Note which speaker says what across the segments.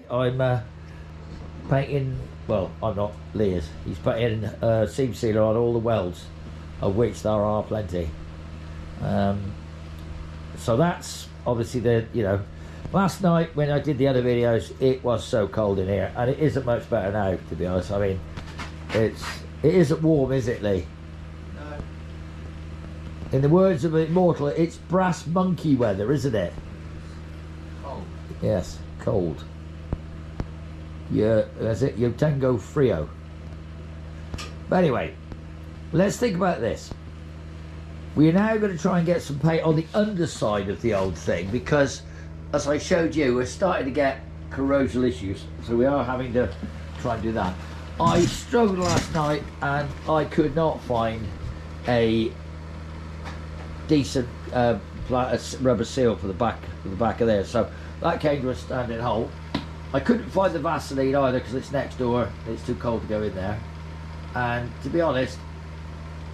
Speaker 1: I'm painting, well, I'm not, Lee is. He's putting seam sealer on all the welds, of which there are plenty. So that's obviously last night when I did the other videos, it was so cold in here, and it isn't much better now, to be honest. I mean, it isn't warm, is it, Lee?
Speaker 2: No.
Speaker 1: In the words of Immortal, it's brass monkey weather, isn't it?
Speaker 2: Cold.
Speaker 1: Yes, cold. Yeah, that's it. Yo tengo frio. But anyway, let's think about this. We are now going to try and get some paint on the underside of the old thing because, as I showed you, we're starting to get corrosional issues, so we are having to try and do that. I struggled last night and I could not find a decent rubber seal for the back of there, so that came to a standing halt. I couldn't find the Vaseline either because it's next door. It's too cold to go in there, and to be honest,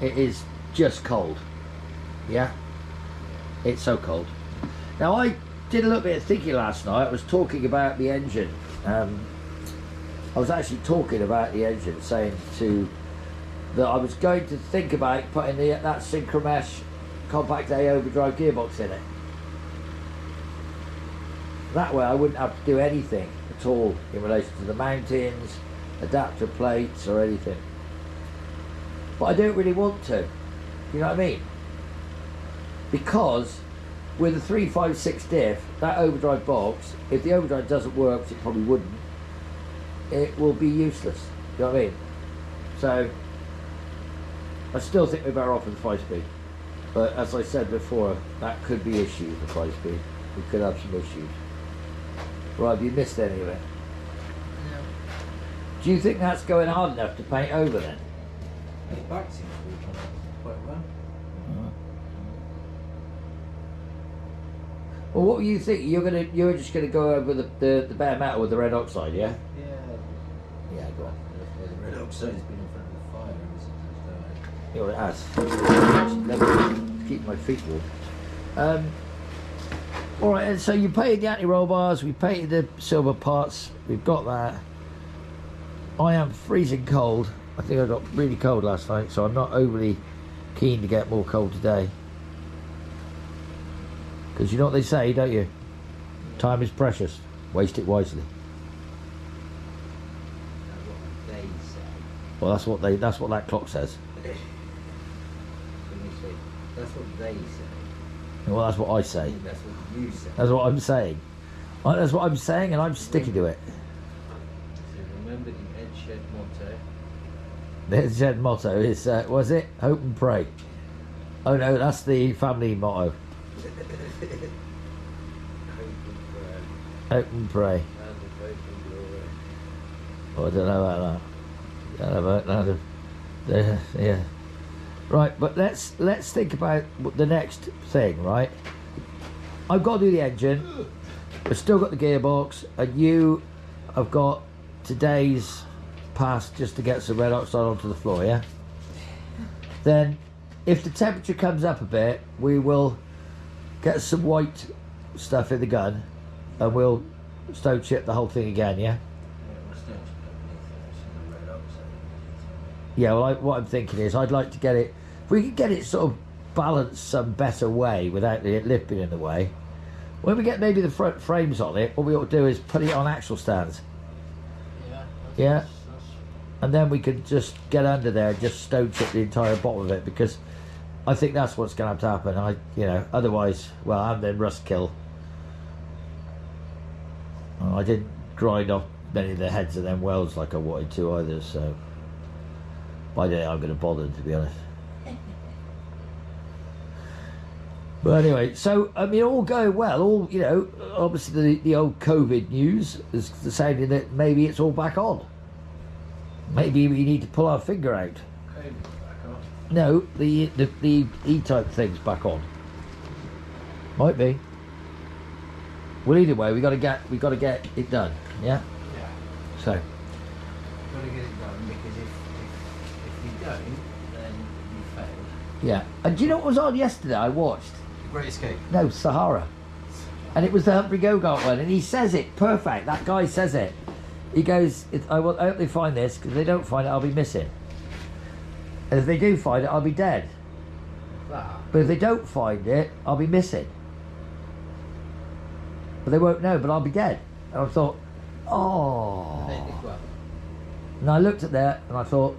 Speaker 1: it is just cold. Yeah, it's so cold. Now, I did a little bit of thinking last night. I was talking about the engine. I was actually talking about the engine, saying that I was going to think about putting that Synchromesh Compact A overdrive gearbox in it. That way I wouldn't have to do anything at all in relation to the mountings, adapter plates or anything. But I don't really want to. You know what I mean? Because with a 356 diff, that overdrive box, if the overdrive doesn't work, which it probably wouldn't, it will be useless. You know what I mean? So I still think we're better off with the 5-speed. But as I said before, that could be issues with 5-speed. We could have some issues. Right, have you missed any of it?
Speaker 2: No.
Speaker 1: Do you think that's going hard enough to paint over then?
Speaker 2: The back seems to be done quite well.
Speaker 1: Well, what were you thinking? You're just gonna go over the bare metal with the red oxide, yeah?
Speaker 2: Yeah.
Speaker 1: Yeah, go on.
Speaker 2: The red oxide's been in front of the fire ever since I started.
Speaker 1: Yeah, well, it has. Keep my feet warm. All right, and so you painted the anti-roll bars. We painted the silver parts. We've got that. I am freezing cold. I think I got really cold last night, so I'm not overly keen to get more cold today. Because you know what they say, don't you? Time is precious. Waste it wisely.
Speaker 2: That's what they say.
Speaker 1: Well, that's what that clock says.
Speaker 2: That's what they say.
Speaker 1: Well, that's what I say.
Speaker 2: That's what you say.
Speaker 1: That's what I'm saying. That's what I'm saying, and I'm sticking to it.
Speaker 2: So remember the Ed Shed motto.
Speaker 1: The Ed Shed motto is, was it? Hope and pray. Oh no, that's the family motto. Hope and pray. Oh, I don't know about that. I don't know about that. Yeah. Right, but let's think about the next thing, right? I've got to do the engine. I've still got the gearbox, and you have got today's pass just to get some red oxide onto the floor, yeah? Then, if the temperature comes up a bit, we will get some white stuff in the gun, and we'll stone chip the whole thing again, yeah? Yeah, well, what I'm thinking is I'd like to get it, if we could get it sort of balanced some better way without the lip being in the way. When we get maybe the front frames on it, what we ought to do is put it on axle stands. Yeah. And then we could just get under there and just stone chip the entire bottom of it, because I think that's what's going to have to happen. Otherwise, well, and then rust kill. I didn't grind off many of the heads of them welds like I wanted to either, so I don't think I'm going to bother, to be honest. But anyway, so I mean, all going well. Obviously the old COVID news is saying that maybe it's all back on. Maybe we need to pull our finger out.
Speaker 2: COVID's back on.
Speaker 1: No, the E-Type thing's back on. Might be. Well, either way, we got to get it done. Yeah.
Speaker 2: Yeah.
Speaker 1: So.
Speaker 2: Got to get it done, because if you don't, then you failed.
Speaker 1: Yeah. And do you know what was on yesterday? I watched.
Speaker 2: Great Escape.
Speaker 1: No, Sahara. And it was the Humphrey Bogart one, and he says it perfect. That guy says it. He goes, I hope they find this, because if they don't find it, I'll be missing. And if they do find it, I'll be dead. But if they don't find it, I'll be missing. But they won't know, but I'll be dead. And I thought, oh. And I looked at that, and I thought,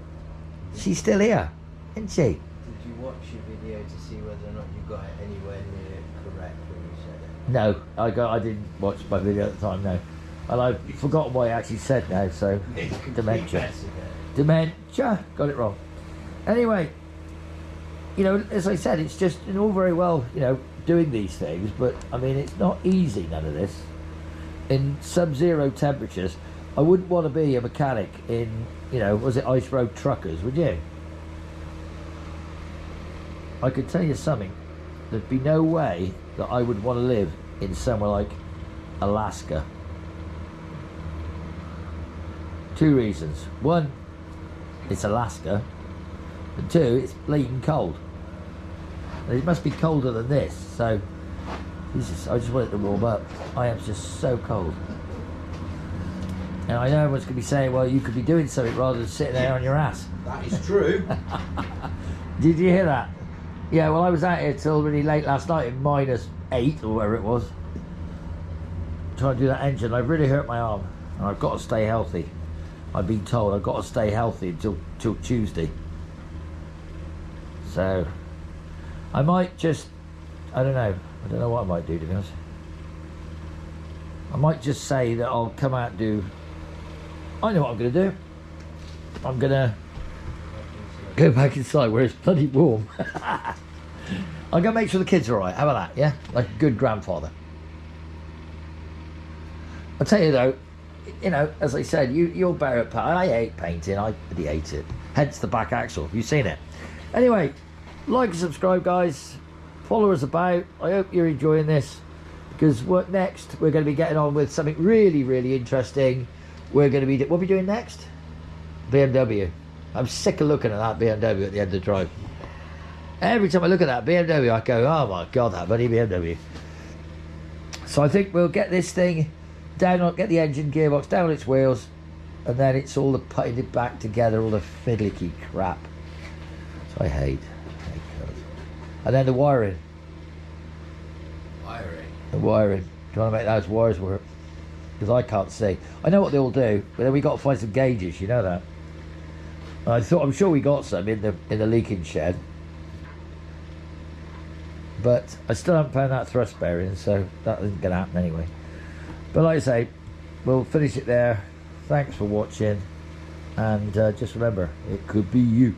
Speaker 1: she's still here, isn't she?
Speaker 2: Did you watch your video to see whether or not you got it anywhere near correct when you said it?
Speaker 1: No, I didn't watch my video at the time, no. And I've forgotten what I actually said now, so dementia. Dementia, got it wrong. Anyway, you know, as I said, it's just all very well, you know, doing these things, but I mean, it's not easy, none of this. In sub-zero temperatures, I wouldn't want to be a mechanic in, you know, was it ice road truckers, would you? I could tell you something, there'd be no way that I would want to live in somewhere like Alaska. 2 reasons. 1, it's Alaska, and 2, it's bleeding cold. And it must be colder than this, so Jesus, I just want it to warm up. I am just so cold. And I know everyone's going to be saying, well, you could be doing something rather than sitting there on your ass.
Speaker 2: That is true.
Speaker 1: Did you hear that? Yeah, well, I was out here till really late last night in -8 or whatever it was, trying to do that engine. I really hurt my arm, and I've got to stay healthy. I've been told I've got to stay healthy until Tuesday. So I might just, I don't know what I might do, to be honest. I might just say that I'll come out and do, I know what I'm going to do. I'm going to go back inside where it's bloody warm. I'm going to make sure the kids are alright. How about that, yeah? Like a good grandfather. I'll tell you though, you know, as I said, you're better at painting. I hate painting, I really hate it. Hence the back axle, have you seen it? Anyway, like and subscribe, guys. Follow us about. I hope you're enjoying this, because what next, we're going to be getting on with something really, really interesting. We're going to be, what are we doing next? BMW. I'm sick of looking at that BMW at the end of the drive. Every time I look at that BMW, I go, oh my God, that bloody BMW. So I think we'll get this thing down, get the engine gearbox down on its wheels, and then it's all the putting it back together, all the fiddly crap. So I hate God. And then the wiring. The wiring. Trying to make those wires work, because I can't see. I know what they all do, but then we got to find some gauges. You know that. I'm sure we got some in the leaking shed, but I still haven't found that thrust bearing, so that isn't going to happen anyway. But like I say, we'll finish it there. Thanks for watching, and just remember, it could be you.